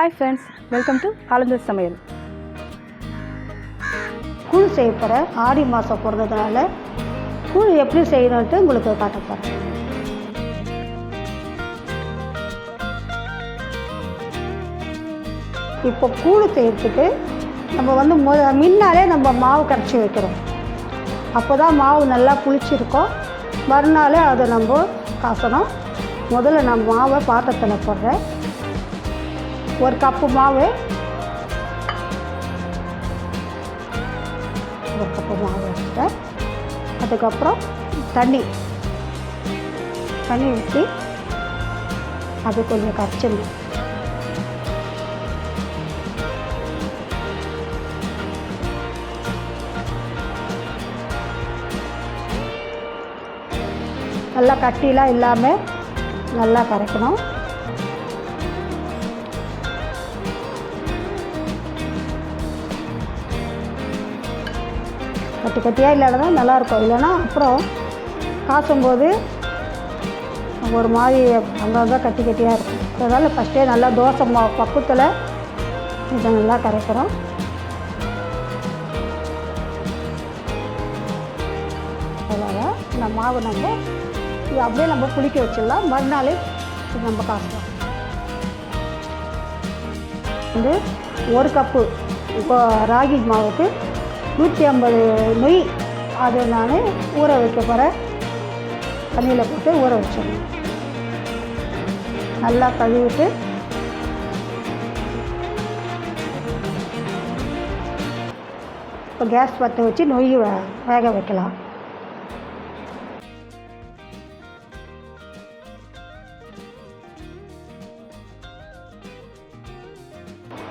Hi friends, welcome to Alandur samayal. கூழ் செய்ய போகிறேன். ஆடி மாதம் பிறந்ததுனால கூழ் எப்படி செய்யணுன்ட்டு உங்களுக்கு காட்ட போகிறேன். இப்போ கூழ் செய்யறதுக்கு நம்ம முன்னாலே நம்ம மாவு கரைச்சி வைக்கிறோம். அப்போ தான் மாவு நல்லா புளிச்சிருக்கும். மறுநாளே அதை நம்ம காசணும். முதல்ல நான் மாவை பாத்திரத்தில் போடுறேன். ஒரு கப்பு மாவு, ஒரு கப்பு மாவு வச்சுட்டேன். அதுக்கப்புறம் தண்ணி ஊற்றி அது கொஞ்சம் கரைச்சிடணும். நல்லா கட்டிலாம் இல்லாமல் நல்லா கரைக்கணும். கட்டியாக இல்லாத நல்லாயிருக்கும். இல்லைன்னா அப்புறம் காசும்போது ஒரு மாதிரி அங்கங்கே கட்டியாக இருக்கும். அதனால் ஃபஸ்ட்டே நல்லா தோசை மாவு பக்கத்தில் இதை நல்லா கரைக்கிறோம். அவ்வளோதான். இந்த மாவு இது அப்படியே நம்ம புளிக்க வச்சிடலாம். மறுநாள் நம்ம காசலாம். ஒரு கப்பு இப்போ ராகி மாவுக்கு 150 நொய் அதை நான் ஊற வைக்க போகிறேன். தண்ணியில் போட்டு ஊற வச்சிடணும். நல்லா கழுவிட்டு இப்போ கேஸ் பற்ற வச்சு நொய் வேக வைக்கலாம்.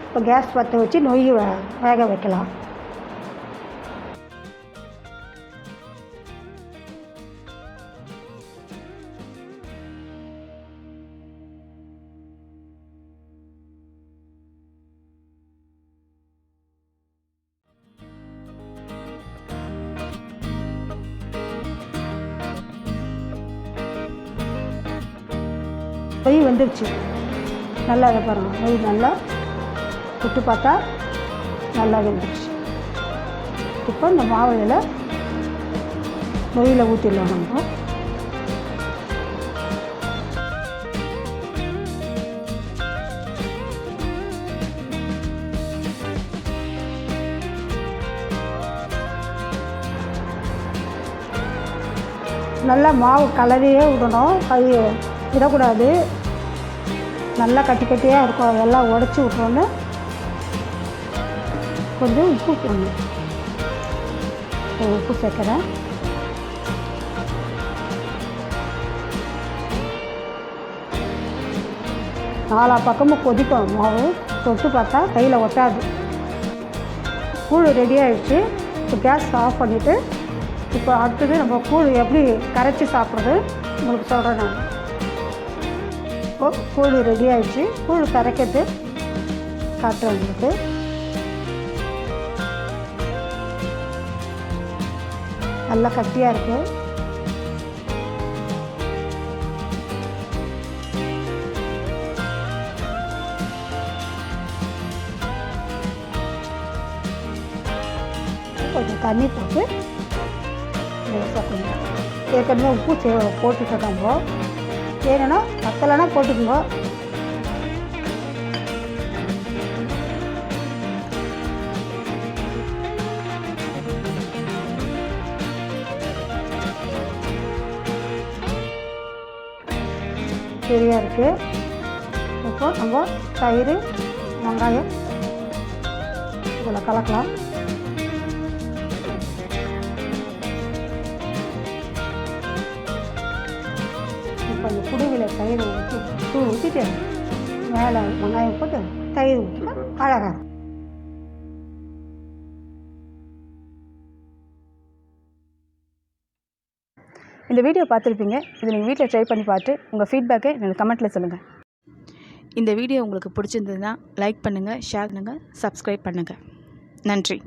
இப்போ கேஸ் பற்ற வச்சு நொய் வேக வைக்கலாம். நொய் வந்துருச்சு. நல்லா இதை பாருங்கள். நொய் நல்லா விட்டு பார்த்தா நல்லா வெந்துருச்சு. இப்போ இந்த மாவையில் நொய்யில் ஊற்றிடலாம். நம்ம நல்லா மாவு கலரியே விடணும். அது விடக்கூடாது. நல்லா கட்டியாக இருக்கும். அதெல்லாம் உடச்சி விட்டோன்னு கொஞ்சம் உப்பு போடணும். உப்பு சேர்க்குறேன். நாலா பக்கமும் கொதிக்கும் மாவு. தொட்டு பார்த்தா கையில் ஒட்டாது. கூழ் ரெடி ஆகிடுச்சு. இப்போ கேஸ் ஆஃப் பண்ணிவிட்டு இப்போ அடுத்தது நம்ம கூழ் எப்படி கரைச்சி சாப்பிட்றது உங்களுக்கு சொல்கிறேன். நான் இப்போ கூழ் ரெடி ஆகிடுச்சு. கூழ் கரைக்கிறது காட்டுறேன் உங்களுக்கு. நல்லா கட்டியாக இருக்குது. கொஞ்சம் தண்ணி போட்டு கொஞ்சம் ஏற்கனவே உப்பு போட்டுட்டோம். வேணும்னா பத்தலைன்னா போட்டுக்கோங்க. சரியாக இருக்குது. இப்போ நம்ம தயிர், வெங்காயம் இதில் கலக்கலாம். கொஞ்சம் குடுவையில் தயிர் ஊற்றிட்டு மேலே வெங்காயம் போட்டு தயிர் ஊற்றினா அழகாக. இந்த வீடியோ பார்த்துருப்பீங்க. இதை நீங்கள் வீட்டில் ட்ரை பண்ணி பார்த்து உங்கள் ஃபீட்பேக்கை எனக்கு கமெண்ட்டில் சொல்லுங்கள். இந்த வீடியோ உங்களுக்கு பிடிச்சிருந்ததுன்னா லைக் பண்ணுங்கள், ஷேர் பண்ணுங்கள், சப்ஸ்கிரைப் பண்ணுங்கள். நன்றி.